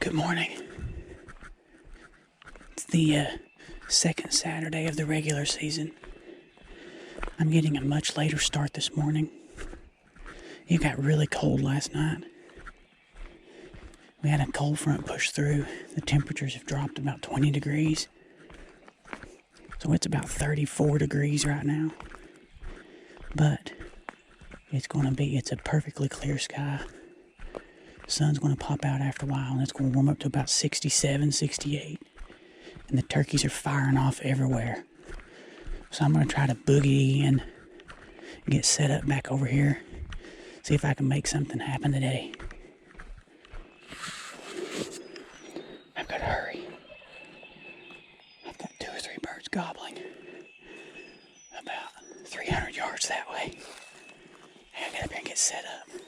Good morning. It's the second Saturday of the regular season. I'm getting a much later start this morning. It got really cold last night. We had a cold front push through. The temperatures have dropped about 20 degrees. So it's about 34 degrees right now. But it's a perfectly clear sky. Sun's going to pop out after a while, and it's going to warm up to about 67, 68. And the turkeys are firing off everywhere. So I'm going to try to boogie in and get set up back over here. See if I can make something happen today. I've got to hurry. I've got 2 or 3 birds gobbling. About 300 yards that way. I gotta get up here and get set up.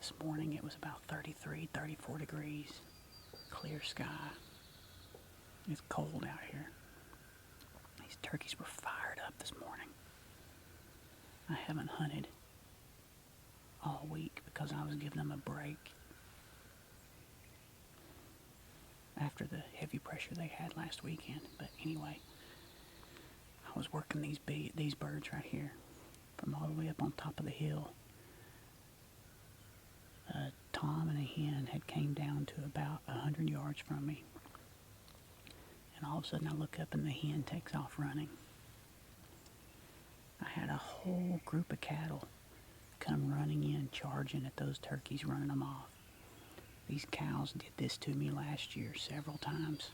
this morning it was about 33, 34 degrees. Clear sky. It's cold out here. These turkeys were fired up this morning. I haven't hunted all week because I was giving them a break after the heavy pressure they had last weekend. But anyway, I was working these birds right here from all the way up on top of the hill. A tom and a hen had came down to about 100 yards from me. And all of a sudden I look up and the hen takes off running. I had a whole group of cattle come running in, charging at those turkeys, running them off. These cows did this to me last year several times.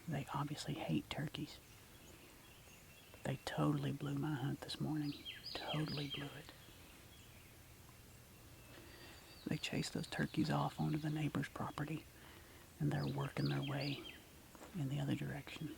They obviously hate turkeys. They totally blew my hunt this morning. Totally blew it. They chased those turkeys off onto the neighbor's property, and they're working their way in the other direction.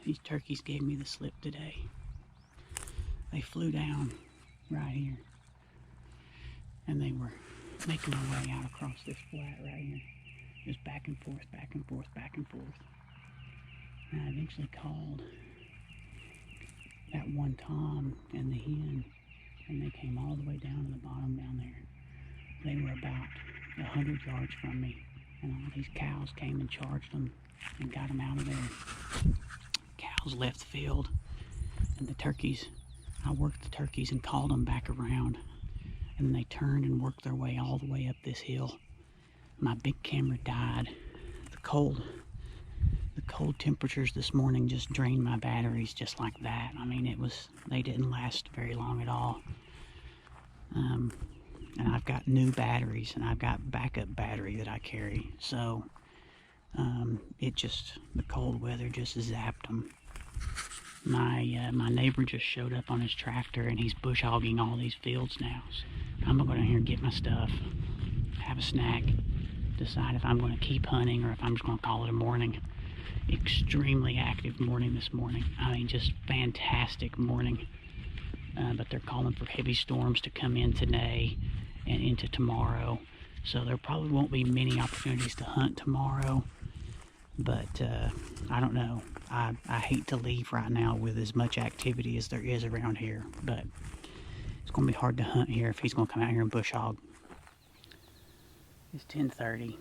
These turkeys gave me the slip today. They flew down right here, and they were making their way out across this flat right here, just back and forth, back and forth, back and forth. And I eventually called that one tom and the hen, and they came all the way down to the bottom down there. They were about 100 yards from me, and all these cows came and charged them and got them out of there. Cows left the field, and the turkeys, I worked the turkeys and called them back around, and then they turned and worked their way all the way up this hill. My big camera died. The cold temperatures this morning just drained my batteries just like that. I mean, they didn't last very long at all. And I've got new batteries, and I've got backup battery that I carry, so the cold weather just zapped them. My neighbor just showed up on his tractor, and he's bush hogging all these fields now. So I'm gonna go down here and get my stuff, have a snack, decide if I'm gonna keep hunting or if I'm just gonna call it a morning. Extremely active morning this morning. I mean, just fantastic morning. But they're calling for heavy storms to come in today and into tomorrow, so there probably won't be many opportunities to hunt tomorrow. But I don't know. I hate to leave right now with as much activity as there is around here, but it's going to be hard to hunt here if he's going to come out here and bush hog. It's 10:30.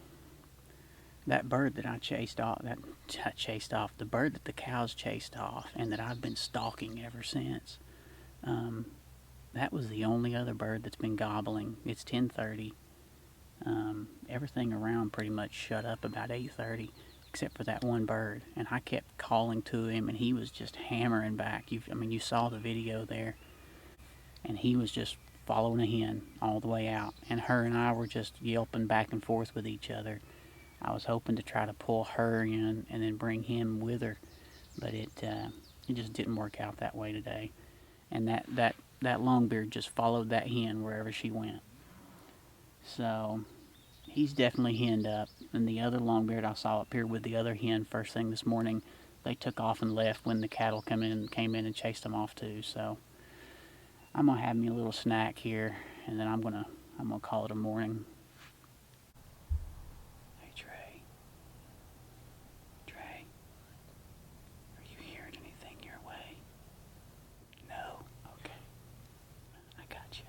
That bird that I chased off, the bird that the cows chased off, and that I've been stalking ever since, That was the only other bird that's been gobbling. It's 10:30. Everything around pretty much shut up about 8:30, except for that one bird. And I kept calling to him, and he was just hammering back. You saw the video there, and he was just following a hen all the way out. And her and I were just yelping back and forth with each other. I was hoping to try to pull her in and then bring him with her, but it just didn't work out that way today. And that Longbeard just followed that hen wherever she went. So he's definitely henned up. And the other Longbeard I saw up here with the other hen first thing this morning, they took off and left when the cattle came in and chased them off too. So I'm gonna have me a little snack here, and then I'm gonna call it a morning. Hey Trey, are you hearing anything your way? No. Okay, I got you.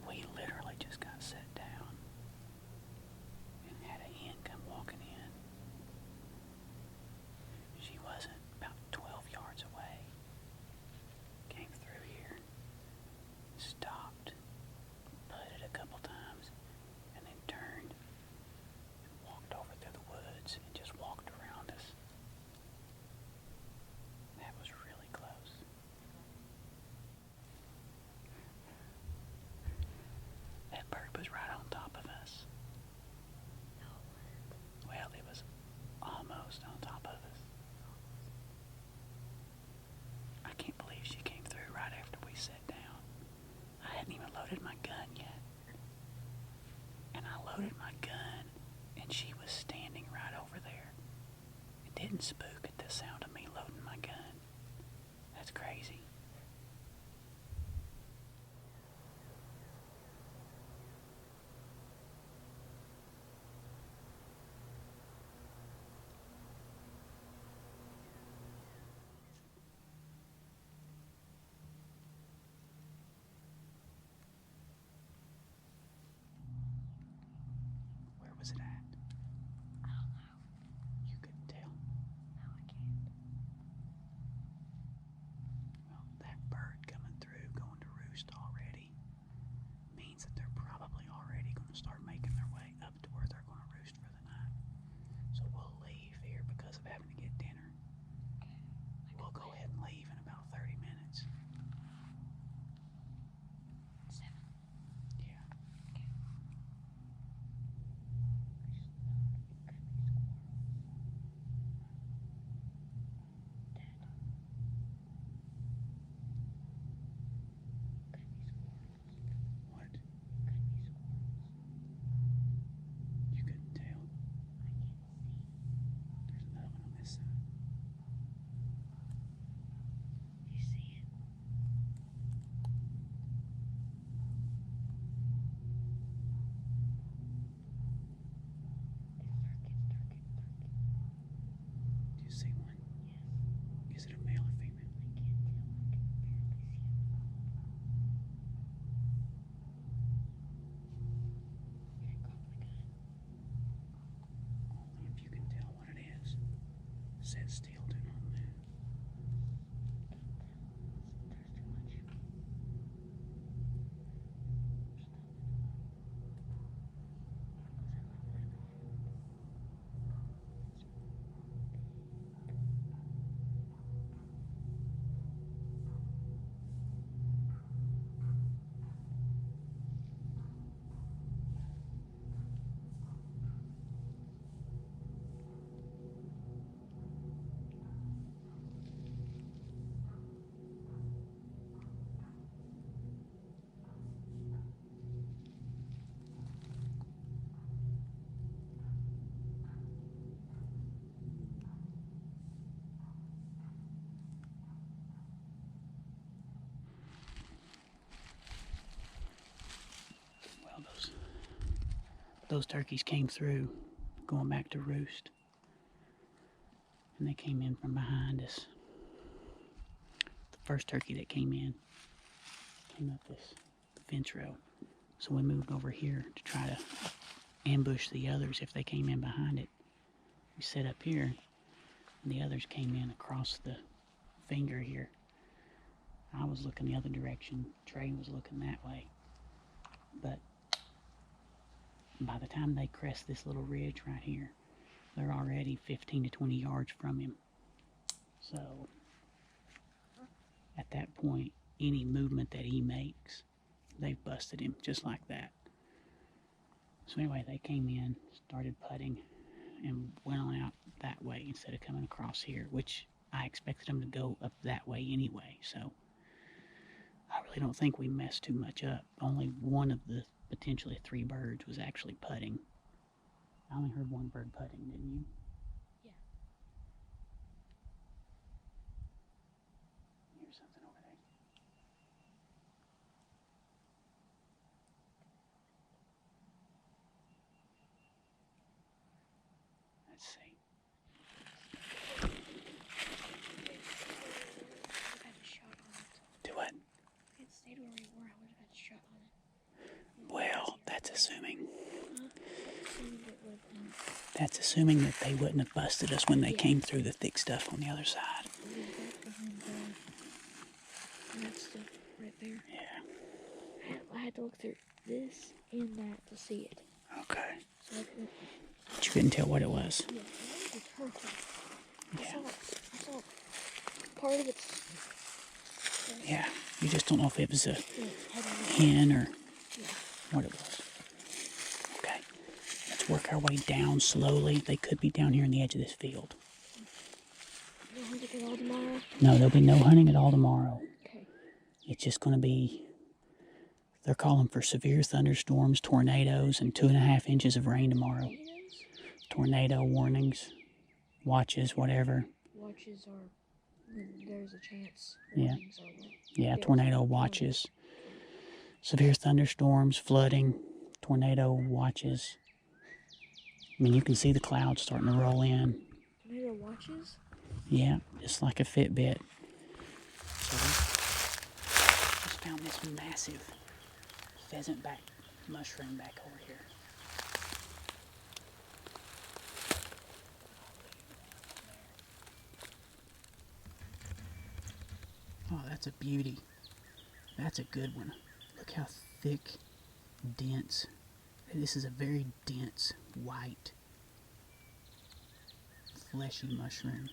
We literally just got set down and had a hen come walking in. She wasn't about 12 yards away. Came through here, stopped, putted a couple times, and then turned and walked over through the woods and just walked around us. That was really close. That bird was right on top of us. Well, it was almost on top of us. I can't believe she came through right after we sat down. I hadn't even loaded my gun yet. And I loaded my gun, and she was standing right over there. It didn't spook at the sound of me loading my gun. That's crazy. Where was it at? I don't know. You couldn't tell? No, I can't. Well, that bird coming through, going to roost already, means that they're probably already going to start making their way up to where they're going to roost for the night. So we'll leave here because of having to get dinner. We'll go ahead and leave in about 30 minutes. 7. Yeah. Okay. What? You couldn't tell? There's another one on this side. You see it? Do you see one? Yes. Is it a male or female? I can't tell. Only if you can tell what it is. Sit still, do not move. Well, those turkeys came through, going back to roost. And they came in from behind us. The first turkey that came up this fence row. So we moved over here to try to ambush the others if they came in behind it. We set up here. and the others came in across the finger here. I was looking the other direction. Trey was looking that way. But by the time they crest this little ridge right here, they're already 15 to 20 yards from him. So at that point, any movement that he makes, they've busted him just like that. So anyway, they came in, started putting, and went on out that way instead of coming across here, which I expected them to go up that way anyway. So I really don't think we messed too much up. Only one of the potentially 3 birds was actually putting. I only heard one bird putting, didn't you? Yeah. Here's something over there. Let's see. I had a shot on it. Do what? If it stayed where we were, I would have had a shot on it. Well, that's assuming. Assuming it would have been. That's assuming that they wouldn't have busted us when they came through the thick stuff on the other side. Yeah, that's behind that stuff right there. Yeah. I had to look through this and that to see it. Okay. So I couldn't. But you couldn't tell what it was. Yeah, I think it's her. Yeah. I saw part of it's. Yeah. You just don't know if it was a Head hen or yeah. what it was. Okay. Let's work our way down slowly. They could be down here in the edge of this field. No hunting at all tomorrow? No, there'll be no hunting at all tomorrow. Okay. It's just going to be, they're calling for severe thunderstorms, tornadoes, and 2.5 inches of rain tomorrow. Tornado warnings, watches, whatever. Watches are when there's a chance. Yeah. Warnings are when Yeah, there's tornado a watches. Severe thunderstorms, flooding, tornado watches. I mean, you can see the clouds starting to roll in. Tornado watches? Yeah, just like a Fitbit. So we just found this massive pheasant back mushroom back over here. Oh, that's a beauty. That's a good one. Look how thick, dense. This is a very dense, white, fleshy mushroom.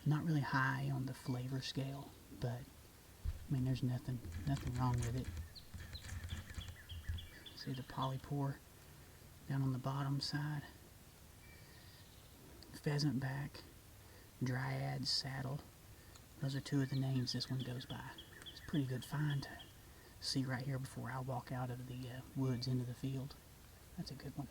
Not really high on the flavor scale, but I mean, there's nothing wrong with it. See the polypore down on the bottom side. Pheasant back, dryad saddle. Those are 2 of the names this one goes by. It's a pretty good find to see right here before I walk out of the woods into the field. That's a good one.